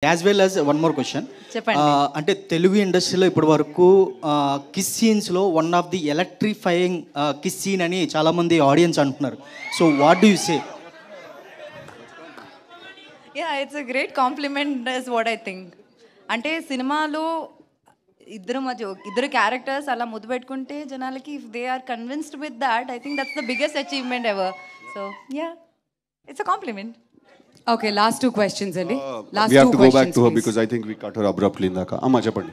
As well as one more question చెప్పండి. అంటే తెలుగు ఇండస్ట్రీలో ఇప్పటి వరకు కిస్ సీన్స్లో one of the electrifying kiss scene అని చాలామంది ఆడియన్స్ అంటున్నారు. So what do you say? Yeah, it's a great compliment is what I think. అంటే సినిమాలో ఇద్దరు క్యారెక్టర్స్ అలా ముద్దు పెట్టుకుంటే జనాలకి if they are convinced with that, I think that's the biggest achievement ever. So yeah, it's a compliment. Okay, last two questions అండి. We have to go back to her because I think we cut her abruptly ఇందాక. అమ్మా చెప్పండి.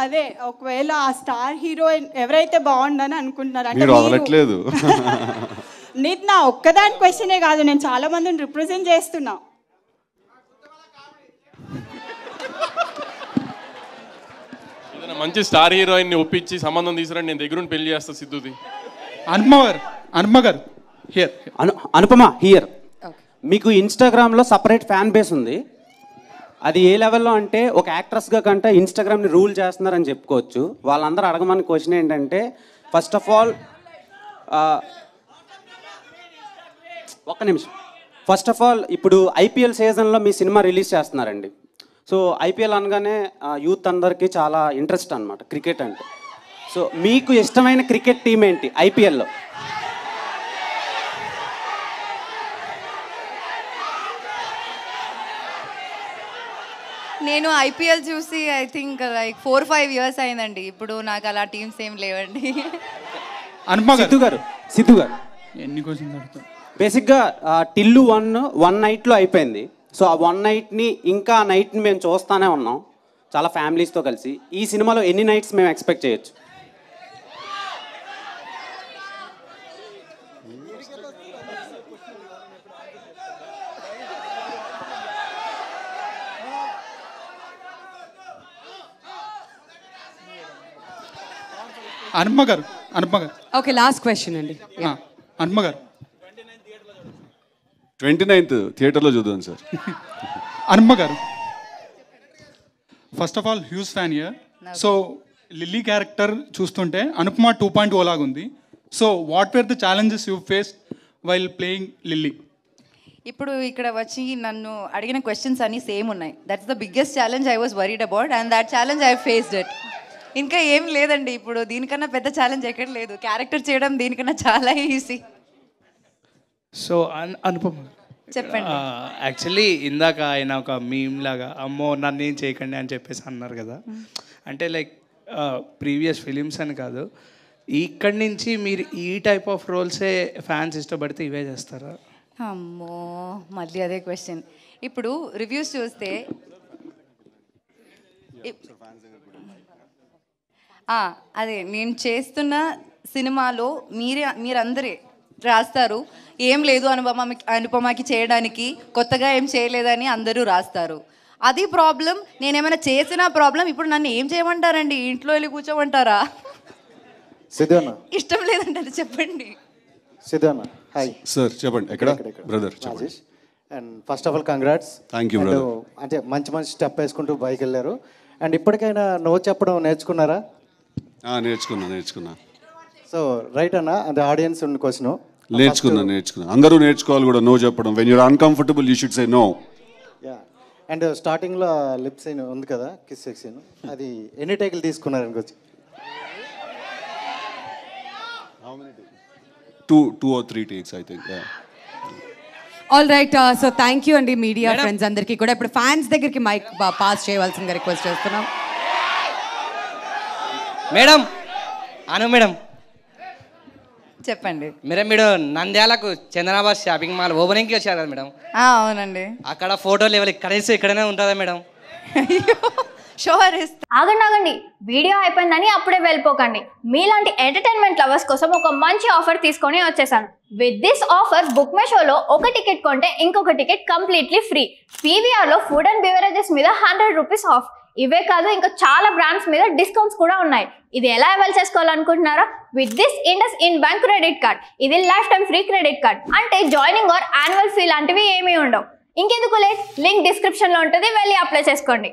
అదే ఒకవేళ ఆ star heroine ఎవరైతే బాగుండని అనుకుంటున్నారు అంటే మీరు వదలట్లేదు. నీది నా ఒక్కదాని క్వశ్చనే కాదు, నేను చాలా మందిని రిప్రజెంట్ చేస్తున్నా. ఏదైనా మంచి స్టార్ హీరోయిన్ ని ఒప్పించి సంబంధం తీసుకురండి, నేను దగ్గరుండి పెళ్లి చేస్తా సిద్ధుది. అనుపమ గారు హియర్. అనుపమ హియర్. మీకు ఇన్స్టాగ్రామ్లో సపరేట్ ఫ్యాన్ బేస్ ఉంది. అది ఏ లెవెల్లో అంటే ఒక యాక్ట్రెస్గా కంటే ఇన్స్టాగ్రామ్ని రూల్ చేస్తున్నారని చెప్పుకోవచ్చు. వాళ్ళందరూ అడగమని క్వశ్చన్ ఏంటంటే, ఫస్ట్ ఆఫ్ ఆల్ ఒక్క నిమిషం. ఫస్ట్ ఆఫ్ ఆల్ ఇప్పుడు ఐపీఎల్ సీజన్లో మీ సినిమా రిలీజ్ చేస్తున్నారండి. సో ఐపీఎల్ అనగానే యూత్ అందరికీ చాలా ఇంట్రెస్ట్ అనమాట క్రికెట్ అంటే. సో మీకు ఇష్టమైన క్రికెట్ టీం ఏంటి ఐపీఎల్లో? నేను ఐపీఎల్ చూసి ఐ థింక్ లైక్ 4-5 years అయిందండి. ఇప్పుడు నాకు అలా టీమ్స్ ఏం లేవండి. సిద్ధు గారు ఎన్ని క్వశ్చన్స్ అడుగుతారు? బేసిక్గా టిల్లు వన్ నైట్లో అయిపోయింది. సో ఆ వన్ నైట్ని ఇంకా ఆ నైట్ని మేము చూస్తూనే ఉన్నాం చాలా ఫ్యామిలీస్తో కలిసి. ఈ సినిమాలో ఎన్ని నైట్స్ మేము ఎక్స్పెక్ట్ చేయొచ్చు? అనుపమ గారు. ఓకే, లాస్ట్ క్వశ్చన్ అండి. అనుపమ గారు 29th థియేటర్లో చూద్దాం సార్. అనుపమ గారు, first of all huge fan year. So lily character చూస్తుంటే అనుపమ 2.0 లాగా ఉంది. So what where the challenges you face while playing lily? ఇప్పుడు ఇక్కడ వచ్చి నన్ను అడిగిన క్వశ్చన్స్ అన్నీ సేమ్ ఉన్నాయి. That's the biggest challenge I was worried about and that challenge I faced it. ఇంకా ఏం లేదండి, ఇప్పుడు దీనికన్నా పెద్ద ఛాలెంజ్ ఎక్కడ లేదు. క్యారెక్టర్ చేయడం దీనికన్నా చాలా ఈజీ. సో అనుపమ చెప్పండి. యాక్చువల్లీ ఇందాక ఆయన ఒక మీమ్ లాగా అమ్మో నన్ను ఏం చేయకండి అని చెప్పేసి అన్నారు కదా. అంటే లైక్ ప్రీవియస్ ఫిలిమ్స్ అని కాదు, ఇక్కడి నుంచి మీరు ఈ టైప్ ఆఫ్ రోల్సే ఫ్యాన్స్ ఇష్టపడితే ఇవే చేస్తారా? అమ్మో, మళ్ళీ అదే క్వశ్చన్. ఇప్పుడు రివ్యూస్ చూస్తే అదే నేను చేస్తున్న సినిమాలో మీరందరే రాస్తారు ఏం లేదు అనుపమకి చేయడానికి, కొత్తగా ఏం చేయలేదని అందరూ రాస్తారు. అది ప్రాబ్లం. నేనేమైనా చేసిన ప్రాబ్లం. ఇప్పుడు నన్ను ఏం చేయమంటారండి? ఇంట్లో వెళ్ళి కూర్చోమంటారా? ఇష్టం లేదంటే అది చెప్పండి. హాయ్ సార్ చెప్పండి. ఎక్కడ బ్రదర్ చెప్పండి. And first of all congrats. Thank you brother. అంటే మంచి స్టెప్ వేసుకుంటూ బైక్ వెళ్ళారు. అండ్ ఇప్పటికైనా నో చెప్పడం నేర్చుకున్నారా? నేర్చుకున్నా. సో రైట్ అన్న, అంటే ఆడియన్స్ ఉన్న క్వశ్చన్. నేర్చుకున్నా. అందరూ నేర్చుకోవాలి కూడా నో చెప్పడం. When you're uncomfortable you should say no. Yeah. And స్టార్టింగ్లో లిప్ సీన్ ఉంది కదా, కిస్ సీన్, అది ఎన్ని టేకులు తీసుకున్నారు అనుకోవచ్చు? 2 or 3 takes I think. All right. So thank you అండి మీడియా ఫ్రెండ్స్ అందరికీ కూడా. ఇప్పుడు ఫ్యాన్స్ దగ్గరికి మైక్ పాస్ చేయవలసిందిగా రిక్వెస్ట్ చేస్తున్నాం. మేడం మేడం చెప్పండి. మీరు నంద్యాలకు చందనాబాద్ షాపింగ్ మాల్ ఓపెనింగ్కి వచ్చారు కదా మేడం? అవునండి. అక్కడ ఫోటోలు ఎవరు ఇక్కడనే ఉంటుందా మేడం? ఆగండి, వీడియో అయిపోయిందని అప్పుడే వెళ్ళిపోకండి. మీలాంటి ఎంటర్టైన్మెంట్ లవర్స్ కోసం ఒక మంచి ఆఫర్ తీసుకొని వచ్చేసాను. With this offer book my షోలో ఒక టికెట్ కొంటే ఇంకొక టికెట్ కంప్లీట్లీ ఫ్రీ. పీవీఆర్లో ఫుడ్ అండ్ బెవరేజెస్ మీద 100 రూపీస్ ఆఫ్. ఇవే కాదు, ఇంకా చాలా బ్రాండ్స్ మీద డిస్కౌంట్స్ కూడా ఉన్నాయి. ఇది ఎలా అవైల్ చేసుకోవాలనుకుంటున్నారా? With this IndusInd bank credit card. ఇది life time free credit card. అంటే జాయినింగ్ ఆర్ యాన్యువల్ ఫీ లాంటివి ఏమీ ఉండవు. ఇంకెందుకు లేట్, లింక్ డిస్క్రిప్షన్లో ఉంటుంది, వెళ్ళి అప్లై చేసుకోండి.